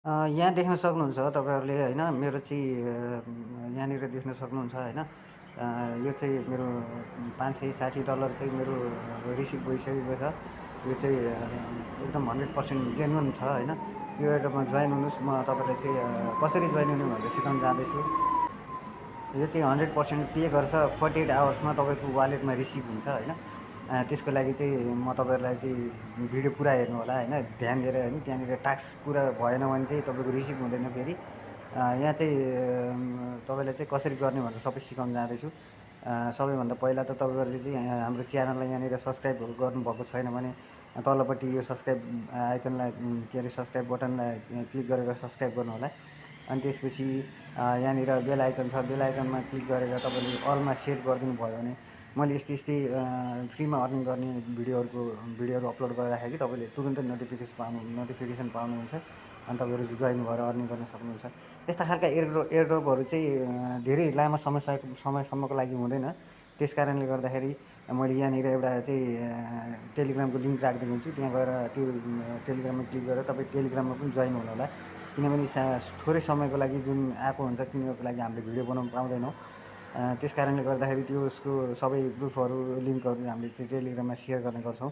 यहाँ देख्न सक्नुहुन्छ तपाईँहरूले होइन मेरो चाहिँ यहाँनिर देख्न सक्नुहुन्छ होइन। यो चाहिँ मेरो $560 चाहिँ मेरो रिसिभ भइसकेको छ। यो चाहिँ एकदम 100% जेन्युन छ होइन। यो एडमा जोइन हुनुहोस्, म तपाईँलाई चाहिँ कसरी जोइन हुने भनेर सिकाउन जाँदैछु। यो चाहिँ 100% पे गर्छ, 48 आवर्समा तपाईँको वालेटमा रिसिभ हुन्छ होइन। त्यसको लागि चाहिँ म तपाईँहरूलाई चाहिँ भिडियो पुरा हेर्नु होला होइन, ध्यान दिएर होइन। त्यहाँनिर टास्क पुरा भएन भने चाहिँ तपाईँको रिसिभ हुँदैन फेरि। यहाँ चाहिँ तपाईँलाई चाहिँ कसरी गर्ने भनेर सबै सिकाउन जाँदैछु। सबैभन्दा पहिला त तपाईँहरूले चाहिँ हाम्रो च्यानललाई यहाँनिर सब्सक्राइब गर्नुभएको छैन भने तल्लोपट्टि यो सब्सक्राइब आइकनलाई के अरे सब्सक्राइब बटनलाई क्लिक गरेर सब्सक्राइब गर्नु होला। अनि त्यसपछि यहाँनिर बेल आइकन छ, बेल आइकनमा क्लिक गरेर तपाईँले अलमा सेट गरिदिनु भयो भने मैले यस्तै फ्रीमा अर्निङ गर्ने भिडियोहरू अपलोड गर्दाखेरि तपाईँले तुरुन्तै नोटिफिकेसन पाउनुहुन्छ। अनि तपाईँहरू जोइन भएर अर्निङ गर्न सक्नुहुन्छ। यस्ता खालका एयरड्रपहरू चाहिँ धेरै लामो समयसम्मको लागि हुँदैन। त्यस कारणले गर्दाखेरि मैले यहाँनिर एउटा चाहिँ टेलिग्रामको लिङ्क राखिदिएको हुन्छु। त्यहाँ गएर त्यो टेलिग्राममा क्लिक गरेर तपाईँ टेलिग्राममा पनि जोइन हुनु होला। किनभने थोरै समयको लागि जुन आएको हुन्छ तिनीहरूको लागि हामीले भिडियो बनाउन पाउँदैनौँ। त्यस कारणले गर्दाखेरि त्यसको सबै प्रुफहरू, लिङ्कहरू हामीले चाहिँ टेलिग्राममा सेयर गर्ने गर्छौँ।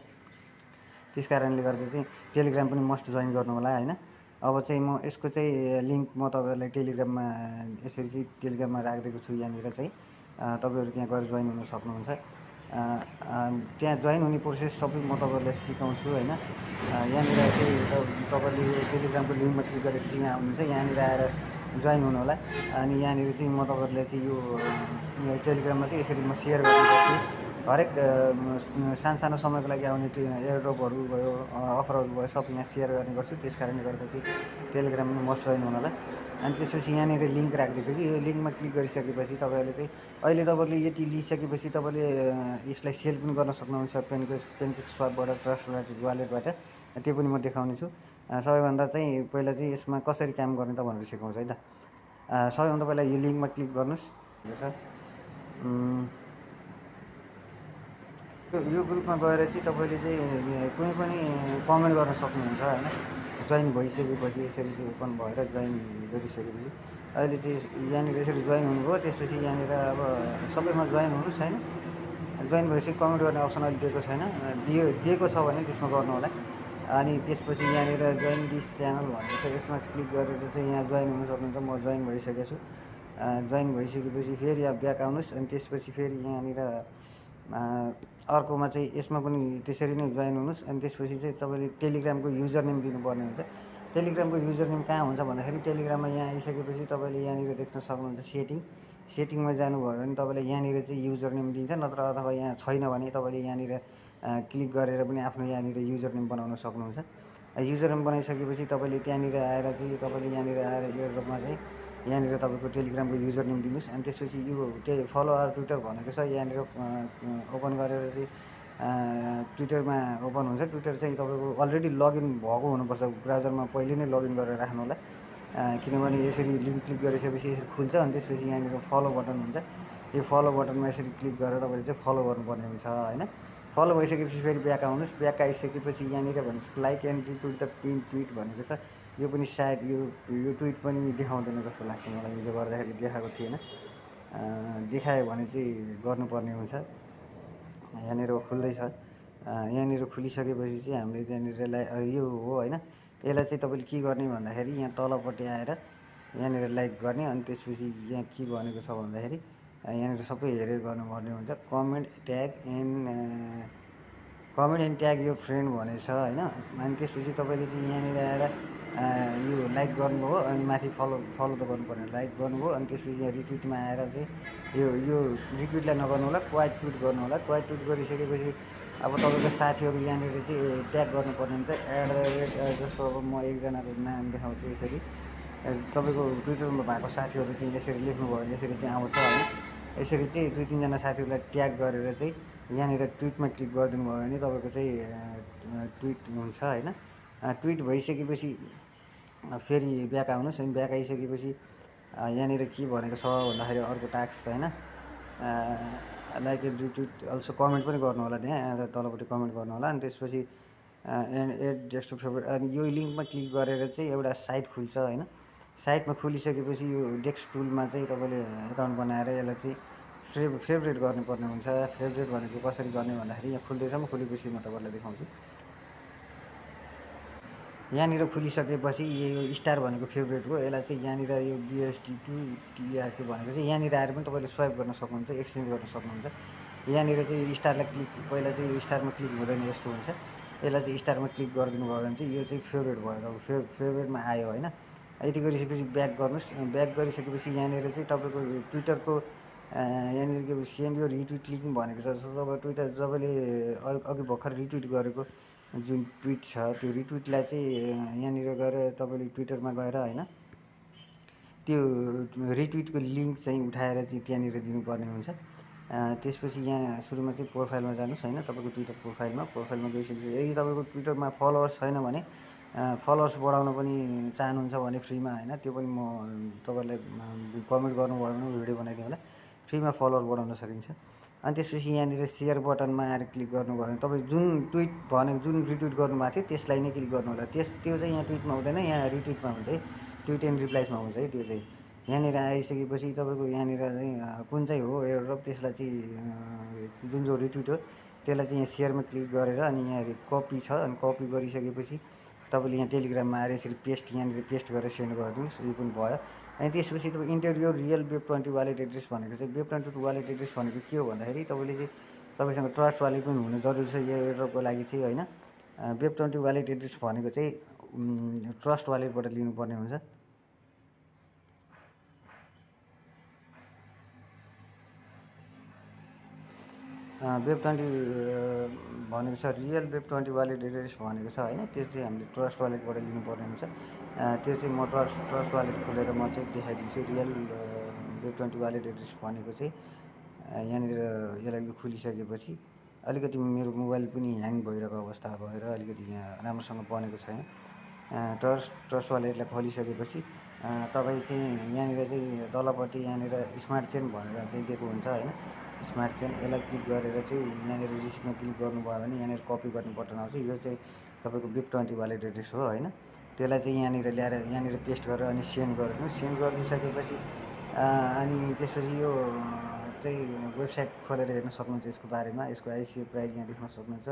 त्यस कारणले गर्दा चाहिँ टेलिग्राम पनि मस्ट जोइन गर्नु होला होइन। अब चाहिँ म यसको चाहिँ लिङ्क म तपाईँहरूलाई टेलिग्राममा यसरी चाहिँ टेलिग्राममा राखिदिएको छु। यहाँनिर चाहिँ तपाईँहरू त्यहाँ गएर जोइन हुन सक्नुहुन्छ। त्यहाँ जोइन हुने प्रोसेस सबै म तपाईँहरूलाई सिकाउँछु होइन। यहाँनिर चाहिँ तपाईँले यो टेलिग्रामको लिङ्कमा क्लिक गरेर यहाँ आउनुहुन्छ, यहाँनिर आएर जोइन हुनु होला। अनि यहाँनिर चाहिँ म तपाईँहरूलाई चाहिँ यो टेलिग्राममा चाहिँ यसरी म सेयर गर्ने गर्छु। हरेक सानो समयको लागि आउने एयरड्रपहरू भयो, अफरहरू भयो, सब यहाँ सेयर गर्ने गर्छु। त्यस कारणले गर्दा चाहिँ टेलिग्राममा मस्ट जोइन हुनु होला। अनि त्यसपछि यहाँनिर लिङ्क राखिदिएपछि यो लिङ्कमा क्लिक गरिसकेपछि तपाईँहरूले चाहिँ अहिले तपाईँले यति लिइसकेपछि तपाईँले यसलाई सेल पनि गर्न सक्नुहुन्छ पेनकेक स्वापबाट, ट्रस्ट वालेटबाट। त्यो पनि म देखाउने छु। सबैभन्दा चाहिँ पहिला चाहिँ यसमा कसरी काम गर्ने त भनेर सिकाउँछु है त। सबैभन्दा पहिला यो लिङ्कमा क्लिक गर्नुहोस्। यो ग्रुपमा गएर चाहिँ तपाईँले चाहिँ कुनै पनि कमेन्ट गर्न सक्नुहुन्छ होइन। जोइन भइसकेपछि यसरी चाहिँ ओपन भएर जोइन गरिसकेपछि अहिले चाहिँ यहाँनिर यसरी जोइन हुनुभयो। त्यसपछि यहाँनिर अब सबैमा जोइन हुनुहोस् होइन। जोइन भएपछि कमेन्ट गर्ने अप्सन अहिले दिएको छैन, दिएको छ भने त्यसमा गर्नु होला। अनि त्यसपछि यहाँनिर जोइन दिस च्यानल भनेको छ, यसमा क्लिक गरेर चाहिँ यहाँ जोइन हुन सक्नुहुन्छ। म जोइन भइसकेको छु। जोइन भइसकेपछि फेरि यहाँ ब्याक आउनुहोस्। अनि त्यसपछि फेरि यहाँनिर अर्कोमा चाहिँ यसमा पनि त्यसरी नै जोइन हुनुहोस्। अनि त्यसपछि चाहिँ तपाईँले टेलिग्रामको युजर नेम दिनुपर्ने हुन्छ। टेलिग्रामको युजर नेम कहाँ हुन्छ भन्दाखेरि टेलिग्राममा यहाँ आइसकेपछि तपाईँले यहाँनिर देख्न सक्नुहुन्छ सेटिङमा जानुभयो भने तपाईँले यहाँनिर चाहिँ युजर नेम दिन्छ, नत्र अथवा यहाँ छैन भने तपाईँले यहाँनिर क्लिक गरेर पनि आफ्नो यहाँनिर युजर नेम बनाउन सक्नुहुन्छ। युजर नेम बनाइसकेपछि तपाईँले त्यहाँनिर आएर चाहिँ तपाईँले यहाँनिर आएर एयरड्रपमा चाहिँ यहाँनिर तपाईँको टेलिग्रामको युजर नेम दिनुहोस्। अनि त्यसपछि यो फलो आवर ट्विटर भनेको छ, यहाँनिर ओपन गरेर चाहिँ ट्विटरमा ओपन हुन्छ। ट्विटर चाहिँ तपाईँको अलरेडी लगइन भएको हुनुपर्छ ब्राउजरमा, पहिले नै लगइन गरेर राख्नु होला। किनभने यसरी लिङ्क क्लिक गरिसकेपछि यसरी खुल्छ। अनि त्यसपछि यहाँनिर फलो बटन हुन्छ। यो फलो बटनमा यसरी क्लिक गरेर तपाईँले चाहिँ फलो गर्नुपर्ने हुन्छ होइन। फलो भइसकेपछि फेरि ब्याक आउनुहोस्। ब्याक आइसकेपछि यहाँनिर भन्छ like and retweet the pin tweet भनेको छ। यो पनि सायद यो ट्विट पनि देखाउँदैन जस्तो लाग्छ मलाई, हिजो गर्दाखेरि देखाएको थिएन। देखायो भने चाहिँ गर्नुपर्ने हुन्छ। यहाँनिर खुल्दैछ। यहाँनिर खुलिसकेपछि चाहिँ हामीले त्यहाँनिर यो हो होइन। यसलाई चाहिँ तपाईँले के गर्ने भन्दाखेरि यहाँ तलपट्टि आएर यहाँनिर लाइक गर्ने। अनि त्यसपछि यहाँ के भनेको छ भन्दाखेरि यहाँनिर सबै हेरेर गर्नुपर्ने हुन्छ। कमेन्ट एन्ड ट्याग यो फ्रेन्ड भनेको छ होइन। अनि त्यसपछि तपाईँले चाहिँ यहाँनिर आएर यो लाइक गर्नुभयो। अनि माथि फलो त गर्नुपर्ने, लाइक गर्नुभयो। अनि त्यसपछि यहाँ रिट्विटमा आएर चाहिँ यो रिट्विटलाई नगर्नु होला, क्वाइट ट्विट गर्नु होला। क्वाइट ट्विट गरिसकेपछि अब तपाईँको साथीहरू यहाँनिर चाहिँ ट्याग गर्नुपर्ने हुन्छ। जस्तो अब म एकजनाको नाम देखाउँछु यसरी। तपाईँको ट्विटरमा भएको साथीहरू चाहिँ यसरी लेख्नुभयो भने यसरी चाहिँ आउँछ होइन। यसरी चाहिँ 2-3जना साथीहरूलाई ट्याग गरेर चाहिँ यहाँनिर ट्विटमा क्लिक गरिदिनु भयो भने तपाईँको चाहिँ ट्विट हुन्छ होइन। ट्विट भइसकेपछि फेरि ब्याक आउनुहोस्। अनि ब्याक आइसकेपछि यहाँनिर के भनेको छ भन्दाखेरि अर्को टास्क होइन, like and retweet also comment पनि गर्नु होला। त्यहाँ तलपट्टि कमेन्ट गर्नु होला। अनि त्यसपछि एन्ड एड डेस्कटप फेभरेट। अनि यो लिङ्कमा क्लिक गरेर चाहिँ एउटा साइट खुल्छ होइन। साइटमा खुलिसकेपछि यो डेस्क टुलमा चाहिँ तपाईँले एकाउन्ट बनाएर यसलाई चाहिँ फेभरेट गर्नुपर्ने हुन्छ। फेभरेट भनेको कसरी गर्ने भन्दाखेरि यहाँ खुल्दैछ, म खुलेपछि म तपाईँलाई देखाउँछु। यहाँनिर खुलिसकेपछि यो स्टार भनेको फेभरेट हो। यसलाई चाहिँ यहाँनिर यो बिएसटी टू टिआरटी भनेको चाहिँ यहाँनिर आएर पनि तपाईँले स्वाइप गर्न सक्नुहुन्छ, एक्सचेन्ज गर्न सक्नुहुन्छ। यहाँनिर चाहिँ स्टारलाई क्लिक, पहिला चाहिँ यो स्टारमा क्लिक हुँदैन, यस्तो हुन्छ। यसलाई चाहिँ स्टारमा क्लिक गरिदिनु भयो भने चाहिँ यो चाहिँ फेभरेट भयो, अब फेभरेटमा आयो होइन। यति गरिसकेपछि ब्याक गर्नुहोस्। ब्याक गरिसकेपछि यहाँनिर चाहिँ तपाईँको ट्विटरको यहाँनिर के सेन्ड यो रिट्विट लिङ्क भनेको छ। जब ट्विटर जबले अघि भर्खर रिट्विट गरेको जुन ट्विट छ त्यो रिट्विटलाई चाहिँ यहाँनिर गएर तपाईँले ट्विटरमा गएर होइन त्यो रिट्विटको लिङ्क चाहिँ उठाएर चाहिँ त्यहाँनिर दिनुपर्ने हुन्छ। त्यसपछि यहाँ सुरुमा चाहिँ प्रोफाइलमा जानुहोस् होइन, तपाईँको ट्विटर प्रोफाइलमा गइसकेपछि यदि तपाईँको ट्विटरमा फलोवर्स छैन भने फलोवर्स बढाउन पनि चाहनुहुन्छ भने फ्रीमा होइन, त्यो पनि म तपाईँलाई कमेन्ट गर्नुभयो भने भिडियो बनाइदिएँ होला, फ्रीमा फलोवर बढाउन सकिन्छ। अनि त्यसपछि यहाँनिर सेयर बटनमा आएर क्लिक गर्नुभयो भने तपाईँ जुन ट्विट भनेको जुन रिट्विट गर्नुभएको थियो त्यसलाई नै क्लिक गर्नु होला। त्यो चाहिँ यहाँ ट्विटमा हुँदैन, यहाँ रिट्विटमा हुन्छ है, ट्विट एन्ड रिप्लाइजमा हुन्छ है। त्यो चाहिँ यहाँनिर आइसकेपछि तपाईँको यहाँनिर चाहिँ कुन चाहिँ हो एयरड्रप, त्यसलाई चाहिँ जुन जो रिट्विट हो त्यसलाई चाहिँ यहाँ सेयरमा क्लिक गरेर अनि यहाँ कपी छ, अनि कपी गरिसकेपछि तपाईँले यहाँ टेलिग्राममा आएर यसरी यहाँनिर पेस्ट गरेर सेन्ड गरिदिनुहोस्, यो पनि भयो। अनि त्यसपछि तपाईँ इन्टर रियल वेब20 वालेट एड्रेस भनेको चाहिँ वेब20 वालेट एड्रेस भनेको के हो भन्दाखेरि तपाईँले चाहिँ तपाईँसँग ट्रस्ट वालेट पनि हुनु जरुरी छ यो एयरड्रपको लागि चाहिँ होइन। वेब20 वालेट एड्रेस भनेको चाहिँ ट्रस्ट वालेटबाट लिनुपर्ने हुन्छ। वेब20 भनेको छ रियल वेब20 वालेट एड्रेस भनेको छ होइन, त्यो चाहिँ हामीले ट्रस्ट वालेटबाट लिनुपर्ने हुन्छ। त्यो चाहिँ म ट्रस्ट वालेट खोलेर म चाहिँ देखाइदिन्छु। रियल वेब20 वालेट एड्रेस भनेको चाहिँ यहाँनिर यसलाई खुलिसकेपछि अलिकति मेरो मोबाइल पनि ह्याङ भइरहेको अवस्था भएर अलिकति यहाँ राम्रोसँग बनेको छैन। ट्रस्ट वालेटलाई खोलिसकेपछि तपाईँ चाहिँ यहाँनिर चाहिँ तलपट्टि यहाँनिर स्मार्ट चेन भनेर चाहिँ दिएको हुन्छ होइन, स्मार्ट चेन, यसलाई क्लिक गरेर चाहिँ यहाँनिर रिसिप्टमा क्लिक गर्नुभयो भने यहाँनिर कपी गर्ने बटन आउँछ। यो चाहिँ तपाईँको वेब20 वालेट एड्रेस हो होइन। त्यसलाई चाहिँ यहाँनिर ल्याएर यहाँनिर पेस्ट गरेर अनि सेन्ड गरिदिनु। सेन्ड गरिदिइसकेपछि अनि त्यसपछि यो चाहिँ वेबसाइट खोलेर हेर्न सक्नुहुन्छ यसको बारेमा। यसको आइसिओ प्राइस यहाँ देख्न सक्नुहुन्छ,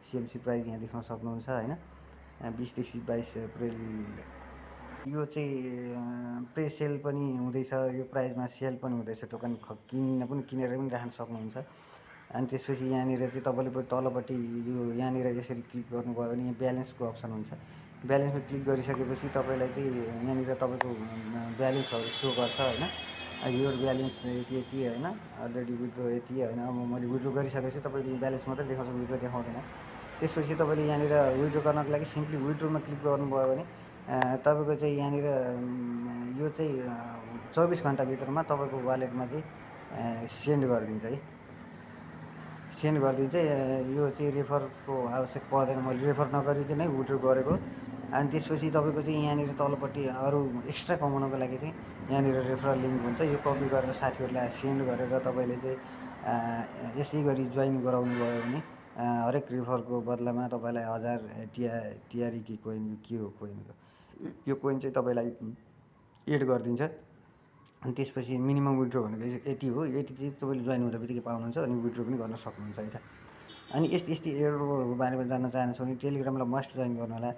सिएमसी प्राइस यहाँ देख्न सक्नुहुन्छ होइन। 20देखि 22 अप्रिल यो चाहिँ प्रे सेल पनि हुँदैछ, यो प्राइजमा सेल पनि हुँदैछ, टोकन किनेर पनि राख्न सक्नुहुन्छ। अनि त्यसपछि यहाँनिर चाहिँ तपाईँले तलपट्टि यो यहाँनिर यसरी क्लिक गर्नुभयो भने यहाँ ब्यालेन्सको अप्सन हुन्छ। ब्यालेन्समा क्लिक गरिसकेपछि तपाईँलाई चाहिँ यहाँनिर तपाईँको ब्यालेन्सहरू सो गर्छ होइन। यो ब्यालेन्स यति होइन, अलरेडी विड्रो यति होइन। अब मैले विड्रो गरिसकेपछि तपाईँको ब्यालेन्स मात्रै देखाउँछ, विड्रो देखाउँदैन। त्यसपछि तपाईँले यहाँनिर विड्रो गर्नको लागि सिम्पली विड्रोमा क्लिक गर्नुभयो भने तपाईँको चाहिँ यहाँनिर यो चाहिँ 24 घन्टाभित्रमा तपाईँको वालेटमा चाहिँ सेन्ड गरिदिन्छ है, सेन्ड गरिदिन्छ। यो चाहिँ रेफरको आवश्यक पर्दैन, मैले रेफर नगरिकन नै विड्रो गरेको। अनि त्यसपछि तपाईँको चाहिँ यहाँनिर तलपट्टि अरू एक्स्ट्रा कमाउनको लागि चाहिँ यहाँनिर रेफरल लिङ्क हुन्छ, यो कपी गरेर साथीहरूलाई सेन्ड गरेर तपाईँले चाहिँ यसै गरी जोइन गराउनु भयो भने हरेक रेफरको बदलामा तपाईँलाई 1000 टिआरई कि कोइन के हो कोइन, यो कोइन चाहिँ तपाईँलाई एड गरिदिन्छ। अनि त्यसपछि मिनिमम विड्रो भनेको यति हो, यति चाहिँ तपाईँले जोइन हुँदा बित्तिकै पाउनुहुन्छ अनि विड्रो पनि गर्न सक्नुहुन्छ है त। अनि यस्तै एयरड्रपहरूको बारेमा जान्न चाहनुहुन्छ भने टेलिग्रामलाई मस्ट जोइन गर्नु होला।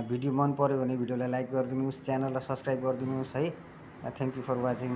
भिडियो मन पऱ्यो भने भिडियोलाई लाइक गरिदिनुहोस्, च्यानललाई सब्सक्राइब गरिदिनुहोस् है। Thank you for watching.